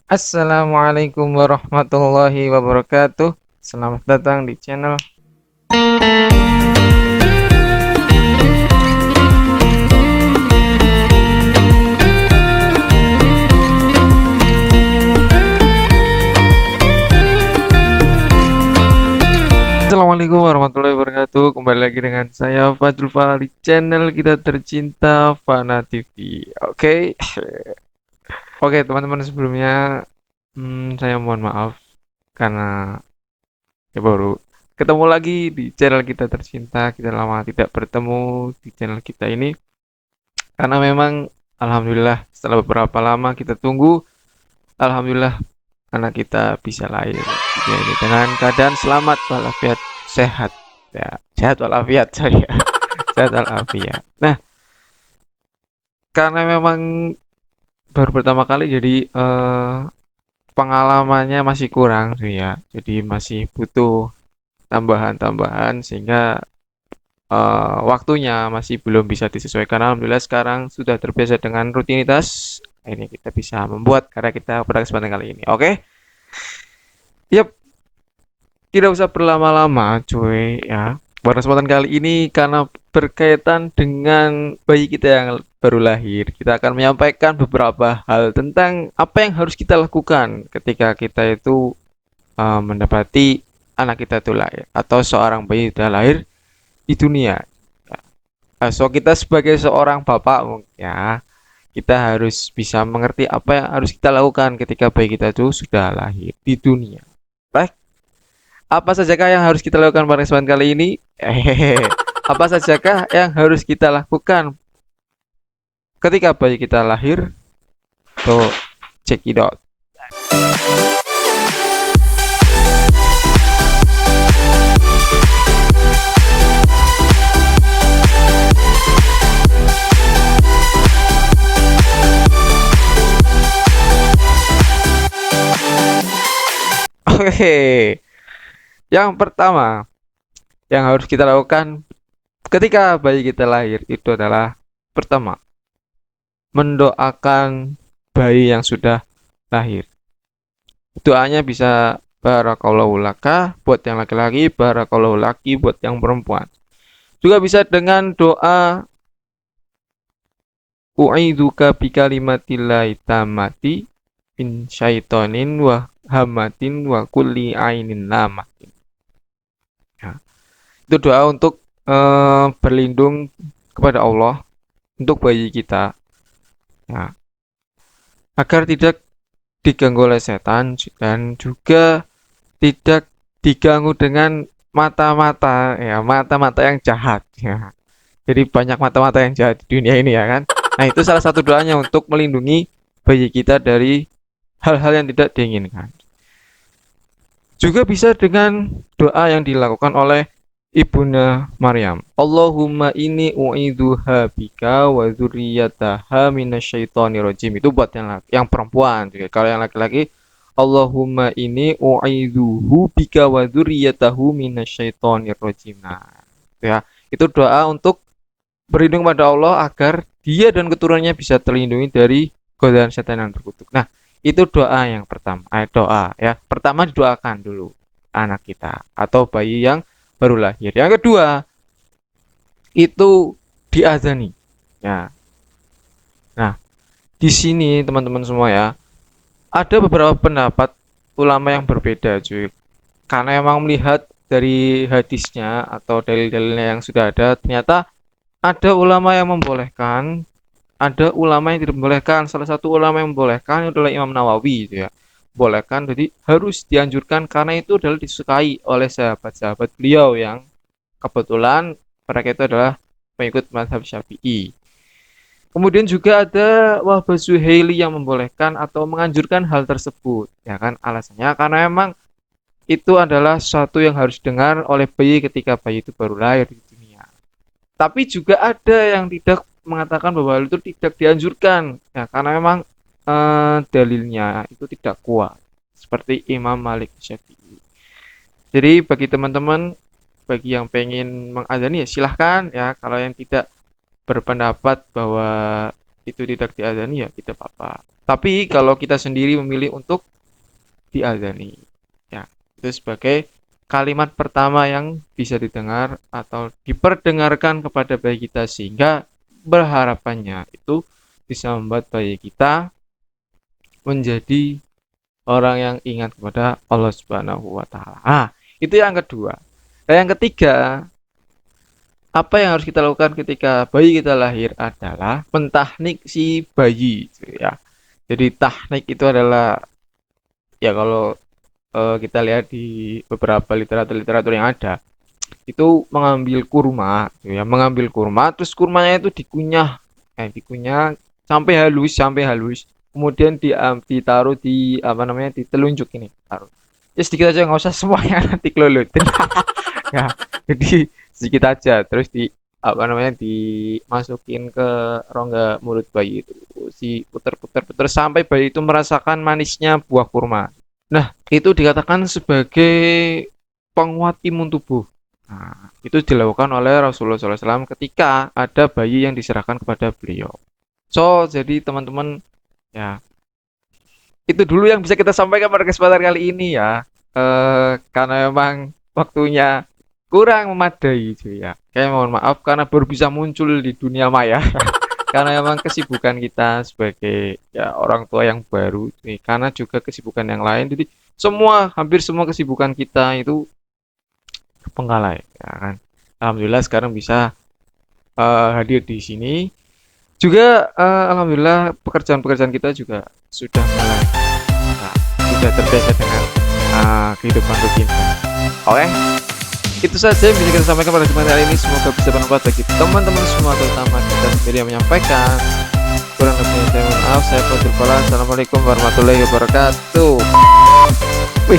Assalamualaikum warahmatullahi wabarakatuh. Selamat datang di channel. Assalamualaikum warahmatullahi wabarakatuh. Kembali lagi dengan saya Fadul Fal di channel kita tercinta Fana TV. Oke. Oke, teman-teman, sebelumnya saya mohon maaf karena baru ketemu lagi di channel kita tercinta. Kita lama tidak bertemu di channel kita ini karena memang alhamdulillah setelah beberapa lama kita tunggu, alhamdulillah anak kita bisa lahir di dunia ini dengan keadaan selamat walafiat, sehat ya, sehat walafiat saya. Sehat walafiat. Nah, karena memang baru pertama kali, jadi pengalamannya masih kurang sih ya, jadi masih butuh tambahan-tambahan sehingga waktunya masih belum bisa disesuaikan. Alhamdulillah sekarang sudah terbiasa dengan rutinitas. Ini kita bisa membuat karya kita pada kesempatan kali ini. Oke? Yap, tidak usah berlama-lama cuy ya. Pada kesempatan kali ini karena berkaitan dengan bayi kita yang baru lahir, kita akan menyampaikan beberapa hal tentang apa yang harus kita lakukan ketika kita itu mendapati anak kita itu lahir atau seorang bayi sudah lahir di dunia. So kita sebagai seorang bapak ya, kita harus bisa mengerti apa yang harus kita lakukan ketika bayi kita itu sudah lahir di dunia. Baik, apa sajakah yang harus kita lakukan pada kesempatan kali ini? Apa sajakah yang harus kita lakukan ketika bayi kita lahir? So, check it out. Oke, yang pertama yang harus kita lakukan ketika bayi kita lahir itu adalah pertama, mendoakan bayi yang sudah lahir. Doanya bisa barakallahu laka buat yang laki-laki, barakallahu laki buat yang perempuan. Juga bisa dengan doa u'idzuka bikalimatillahi tammati min syaitonin wa hamatin wa kulli ainin lamatin. Ya. Itu doa untuk berlindung kepada Allah untuk bayi kita, ya, agar tidak diganggu oleh setan dan juga tidak diganggu dengan mata-mata ya, mata-mata yang jahat ya. Jadi banyak mata-mata yang jahat di dunia ini ya kan. Nah, itu salah satu doanya untuk melindungi bayi kita dari hal-hal yang tidak diinginkan. Juga bisa dengan doa yang dilakukan oleh Ibunda Maryam. Allahumma inni u'idzuha bika wa dzurriyyataha minasyaitonir rajim. Itu buat yang perempuan. Kalau yang laki-laki, Allahumma inni u'idzuhu bika wa dzurriyyatahu minasyaitonir rajim. Nah, ya, itu doa untuk berlindung pada Allah agar dia dan keturunannya bisa terlindungi dari godaan setan yang terkutuk. Nah, itu doa yang pertama. Doa ya. Pertama didoakan dulu anak kita atau bayi yang baru lahir. Yang kedua, itu diazani. Ya. Nah, di sini teman-teman semua ya, ada beberapa pendapat ulama yang berbeda, cuy. Karena emang melihat dari hadisnya atau dalil-dalilnya yang sudah ada, ternyata ada ulama yang membolehkan, ada ulama yang tidak membolehkan. Salah satu ulama yang membolehkan adalah Imam Nawawi, gitu ya. Bolehkan, jadi harus dianjurkan karena itu adalah disukai oleh sahabat-sahabat beliau yang kebetulan mereka itu adalah pengikut mazhab Syafi'i. Kemudian juga ada Wahbah Zuhaili yang membolehkan atau menganjurkan hal tersebut, ya kan, alasannya karena memang itu adalah sesuatu yang harus dengar oleh bayi ketika bayi itu baru lahir di dunia. Tapi juga ada yang tidak mengatakan bahwa hal itu tidak dianjurkan, ya karena memang dalilnya itu tidak kuat seperti Imam Malik Syafi'i. Jadi bagi teman-teman, bagi yang pengen mengadzani ya silahkan ya, kalau yang tidak berpendapat bahwa itu tidak diazani ya tidak apa-apa. Tapi kalau kita sendiri memilih untuk diazani, ya itu sebagai kalimat pertama yang bisa didengar atau diperdengarkan kepada bayi kita, sehingga berharapannya itu bisa membuat bayi kita menjadi orang yang ingat kepada Allah Subhanahu wa taala. Itu yang kedua. Dan yang ketiga, apa yang harus kita lakukan ketika bayi kita lahir adalah mentahnik si bayi, gitu ya. Jadi tahnik itu adalah, ya kalau kita lihat di beberapa literatur yang ada, itu mengambil kurma, gitu ya, mengambil kurma, terus kurmanya itu dikunyah sampai halus, kemudian ditaruh di apa namanya, di telunjuk ini, taruh. Ya sedikit aja, nggak usah semuanya nanti kelulutin. Ya, jadi sedikit aja, terus apa namanya, dimasukin ke rongga mulut bayi itu, si puter-puter sampai bayi itu merasakan manisnya buah kurma. Nah, itu dikatakan sebagai penguat imun tubuh. Nah, itu dilakukan oleh Rasulullah SAW ketika ada bayi yang diserahkan kepada beliau. So, jadi teman-teman, ya, itu dulu yang bisa kita sampaikan pada kesempatan kali ini ya. Karena memang waktunya kurang memadai gitu ya. Kayak mohon maaf karena baru bisa muncul di dunia maya. Karena memang kesibukan kita sebagai ya orang tua yang baru nih, karena juga kesibukan yang lain, jadi hampir semua kesibukan kita itu terpenggalai ya kan. Alhamdulillah sekarang bisa hadir di sini juga, alhamdulillah pekerjaan-pekerjaan kita juga sudah mulai, nah, sudah terbiasa dengan kehidupan rutin. Oke, itu saja yang bisa kita sampaikan pada kesempatan kali ini. Semoga bisa bermanfaat bagi teman-teman semua, terutama kita sendiri yang menyampaikan. Kurang lebihnya saya mohon maaf. Saya Fadil Fala. Assalamualaikum warahmatullahi wabarakatuh. Wih,